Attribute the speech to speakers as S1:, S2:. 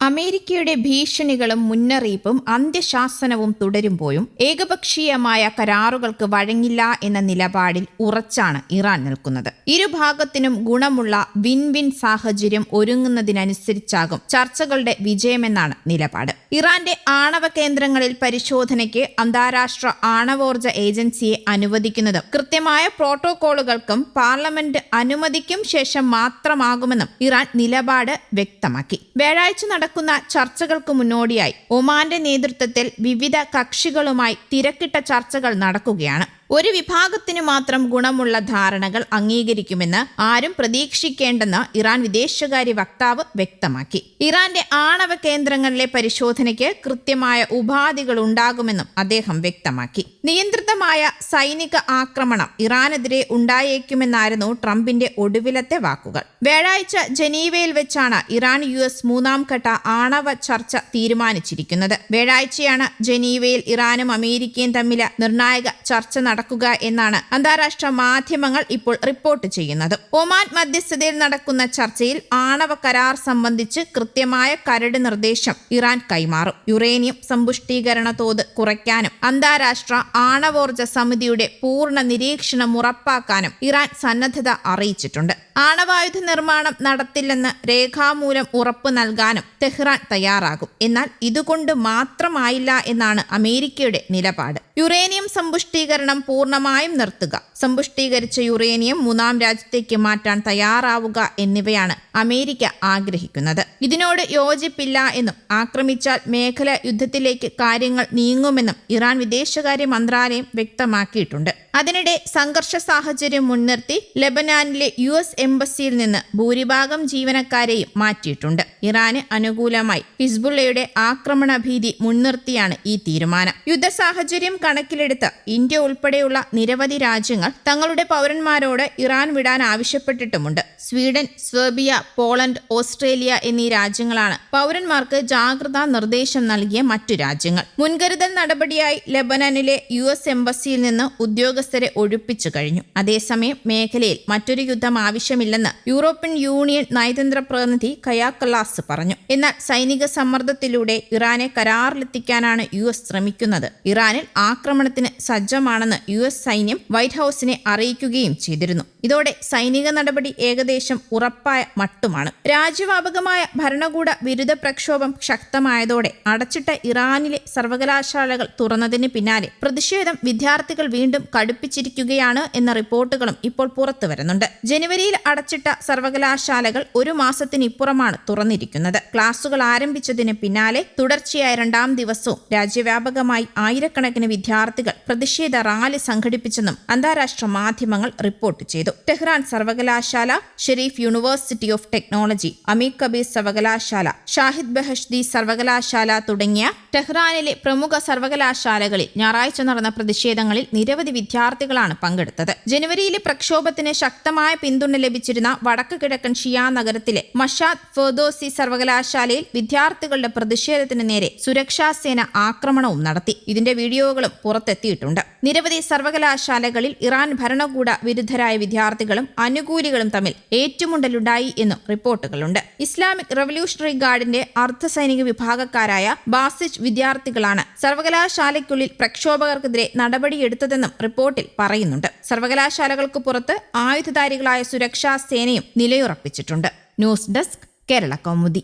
S1: അമേരിക്കയുടെ ഭീഷണികളും മുന്നറിയിപ്പും അന്ത്യശാസനവും തുടരുമ്പോഴും ഏകപക്ഷീയമായ കരാറുകൾക്ക് വഴങ്ങില്ല എന്ന നിലപാടിൽ ഉറച്ചാണ് ഇറാൻ നിൽക്കുന്നത്. ഇരുഭാഗത്തിനും ഗുണമുള്ള വിൻ വിൻ സാഹചര്യം ഒരുങ്ങുന്നതിനനുസരിച്ചാകും ചർച്ചകളുടെ വിജയമെന്നാണ് നിലപാട്. ഇറാന്റെ ആണവ കേന്ദ്രങ്ങളിൽ പരിശോധനയ്ക്ക് അന്താരാഷ്ട്ര ആണവോർജ ഏജൻസിയെ അനുവദിക്കുന്നതും കൃത്യമായ പ്രോട്ടോകോളുകൾക്കും പാർലമെന്റ് അനുമതിക്കും ശേഷം മാത്രമാകുമെന്നും ഇറാൻ നിലപാട് വ്യക്തമാക്കി. വ്യാഴാഴ്ച നടക്കുന്ന ചർച്ചകൾക്ക് മുന്നോടിയായി ഒമാന്റെ നേതൃത്വത്തിൽ വിവിധ കക്ഷികളുമായി തിരക്കിട്ട ചർച്ചകൾ നടക്കുകയാണ്. ഒരു വിഭാഗത്തിനു മാത്രം ഗുണമുള്ള ധാരണകൾ അംഗീകരിക്കുമെന്ന് ആരും പ്രതീക്ഷിക്കേണ്ടെന്ന് ഇറാൻ വിദേശകാര്യ വക്താവ് വ്യക്തമാക്കി. ഇറാന്റെ ആണവ കേന്ദ്രങ്ങളിലെ പരിശോധനയ്ക്ക് കൃത്യമായ ഉപാധികൾ ഉണ്ടാകുമെന്നും അദ്ദേഹം വ്യക്തമാക്കി. നിയന്ത്രിതമായ സൈനിക ആക്രമണം ഇറാനെതിരെ ഉണ്ടായേക്കുമെന്നായിരുന്നു ട്രംപിന്റെ ഒടുവിലത്തെ വാക്കുകൾ. വ്യാഴാഴ്ച ജനീവയിൽ വെച്ചാണ് ഇറാൻ US മൂന്നാം ഘട്ട ആണവ ചർച്ച തീരുമാനിച്ചിരിക്കുന്നത്. വ്യാഴാഴ്ചയാണ് ജനീവയിൽ ഇറാനും അമേരിക്കയും തമ്മിൽ നിർണായക ചർച്ച നടക്കുക എന്നാണ് അന്താരാഷ്ട്ര മാധ്യമങ്ങൾ ഇപ്പോൾ റിപ്പോർട്ട് ചെയ്യുന്നത്. ഒമാൻ മധ്യസ്ഥതയിൽ നടക്കുന്ന ചർച്ചയിൽ ആണവ കരാർ സംബന്ധിച്ച് കൃത്യമായ കരട് നിർദ്ദേശം ഇറാൻ കൈമാറും. യുറേനിയം സമ്പുഷ്ടീകരണ തോത് കുറയ്ക്കാനും അന്താരാഷ്ട്ര ആണവോർജ സമിതിയുടെ പൂർണ്ണ നിരീക്ഷണം ഉറപ്പാക്കാനും ഇറാൻ സന്നദ്ധത അറിയിച്ചിട്ടുണ്ട്. ആണവായുധ നിർമ്മാണം നടത്തില്ലെന്ന് രേഖാമൂലം ഉറപ്പ് നൽകാനും തെഹ്റാൻ തയ്യാറാകും. എന്നാൽ ഇതുകൊണ്ട് മാത്രമായില്ല എന്നാണ് അമേരിക്കയുടെ നിലപാട്. യുറേനിയം സമ്പുഷ്ടീകരണം പൂർണ്ണമായും നിർത്തുക, സമ്പുഷ്ടീകരിച്ച യുറേനിയം മൂന്നാം രാജ്യത്തേക്ക് മാറ്റാൻ തയ്യാറാവുക എന്നിവയാണ് അമേരിക്ക ആഗ്രഹിക്കുന്നത്. ഇതിനോട് യോജിപ്പില്ല എന്നും ആക്രമിച്ചാൽ മേഖല യുദ്ധത്തിലേക്ക് കാര്യങ്ങൾ നീങ്ങുമെന്നും ഇറാൻ വിദേശകാര്യ മന്ത്രാലയം വ്യക്തമാക്കിയിട്ടുണ്ട്. അതിനിടെ സംഘർഷ സാഹചര്യം മുൻനിർത്തി ലെബനാനിലെ US എംബസിയിൽ നിന്ന് ഭൂരിഭാഗം ജീവനക്കാരെയും മാറ്റിയിട്ടുണ്ട്. ഇറാന് അനുകൂലമായി ഹിസ്ബുള്ളയുടെ ആക്രമണ ഭീതി മുൻനിർത്തിയാണ് ഈ തീരുമാനം. യുദ്ധ സാഹചര്യം കണക്കിലെടുത്ത് ഇന്ത്യ ഉൾപ്പെടെയുള്ള നിരവധി രാജ്യങ്ങൾ തങ്ങളുടെ പൗരന്മാരോട് ഇറാൻ വിടാൻ ആവശ്യപ്പെട്ടിട്ടുമുണ്ട്. സ്വീഡൻ, സെർബിയ, പോളണ്ട്, ഓസ്ട്രേലിയ എന്നീ രാജ്യങ്ങളാണ് പൗരന്മാർക്ക് ജാഗ്രതാ നിർദ്ദേശം നൽകിയ മറ്റു രാജ്യങ്ങൾ. മുൻകരുതൽ നടപടിയായി ലെബനാനിലെ US എംബസിയിൽ നിന്ന് ഉദ്യോഗസ്ഥരെ ഒഴിപ്പിച്ചു കഴിഞ്ഞു. അതേസമയം മേഖലയിൽ മറ്റൊരു യുദ്ധം ആവശ്യമില്ലെന്ന് യൂറോപ്യൻ യൂണിയൻ നയതന്ത്ര പ്രതിനിധി കയാ കലാസ് പറഞ്ഞു. എന്നാൽ സൈനിക സമ്മർദ്ദത്തിലൂടെ ഇറാനെ കരാറിലെത്തിക്കാനാണ് US ശ്രമിക്കുന്നത്. ഇറാനിൽ ആക്രമണത്തിന് സജ്ജമാണെന്ന് US സൈന്യം വൈറ്റ് ഹൌസിനെ അറിയിക്കുകയും ചെയ്തിരുന്നു. ഇതോടെ സൈനിക നടപടി ഏകദേശം ഉറപ്പായ മട്ടുമാണ്. രാജ്യവ്യാപകമായ ഭരണകൂട വിരുദ്ധ പ്രക്ഷോഭം ശക്തമായതോടെ അടച്ചിട്ട ഇറാനിലെ സർവകലാശാലകൾ തുറന്നതിന് പിന്നാലെ പ്രതിഷേധം വിദ്യാർത്ഥികൾ വീണ്ടും കടുപ്പിച്ചിരിക്കുകയാണ് എന്ന റിപ്പോർട്ടുകളും ഇപ്പോൾ പുറത്തു വരുന്നുണ്ട്. ജനുവരിയിൽ അടച്ചിട്ട സർവകലാശാലകൾ ഒരു മാസത്തിനിപ്പുറമാണ് തുറന്നിരിക്കുന്നത്. ക്ലാസുകൾ ആരംഭിച്ചതിന് പിന്നാലെ തുടർച്ചയായ രണ്ടാം ദിവസവും രാജ്യവ്യാപകമായി ആയിരക്കണക്കിന് വിദ്യാർത്ഥികൾ പ്രതിഷേധ റാലി സംഘടിപ്പിച്ചെന്നും അന്താരാഷ്ട്ര മാധ്യമങ്ങൾ റിപ്പോർട്ട് ചെയ്തു. ടെഹ്റാൻ സർവകലാശാല, ഷെരീഫ് യൂണിവേഴ്സിറ്റി ഓഫ് ടെക്നോളജി, അമീർ കബീർ സർവകലാശാല, ഷാഹിദ് ബെഹഷ്തി സർവകലാശാല തുടങ്ങിയ ടെഹ്റാനിലെ പ്രമുഖ സർവകലാശാലകളിൽ ഞായറാഴ്ച നടന്ന പ്രതിഷേധങ്ങളിൽ നിരവധി വിദ്യാർത്ഥികളാണ് പങ്കെടുത്തത്. ജനുവരിയിലെ പ്രക്ഷോഭത്തിന് ശക്തമായ പിന്തുണ ലഭിച്ചിരുന്ന വടക്ക് കിഴക്കൻ ഷിയാ നഗരത്തിലെ മഷാദ് ഫെർദോസി സർവകലാശാലയിൽ വിദ്യാർത്ഥികളുടെ പ്രതിഷേധത്തിന് നേരെ സുരക്ഷാസേന ആക്രമണവും നടത്തി. ഇതിന്റെ വീഡിയോകളും പുറത്തെത്തിയിട്ടുണ്ട്. നിരവധി സർവകലാശാലകളിൽ ഇറാൻ ഭരണകൂട വിരുദ്ധരായ വിദ്യാർത്ഥികളും അനുകൂലികളും തമ്മിൽ ഏറ്റുമുട്ടലുണ്ടായി എന്നും റിപ്പോർട്ടുകളുണ്ട്. ഇസ്ലാമിക് റവല്യൂഷണറി ഗാർഡിന്റെ അർദ്ധസൈനിക വിഭാഗക്കാരായ ബാസിജ് വിദ്യാർത്ഥികളാണ് സർവകലാശാലയ്ക്കുള്ളിൽ പ്രക്ഷോഭകർക്കെതിരെ നടപടിയെടുത്തതെന്നും റിപ്പോർട്ടിൽ പറയുന്നുണ്ട്. സർവകലാശാലകൾക്ക് പുറത്ത് ആയുധധാരികളായ സുരക്ഷാ സേനയും നിലയുറപ്പിച്ചിട്ടുണ്ട്. News desk, Kerala Kaumudi.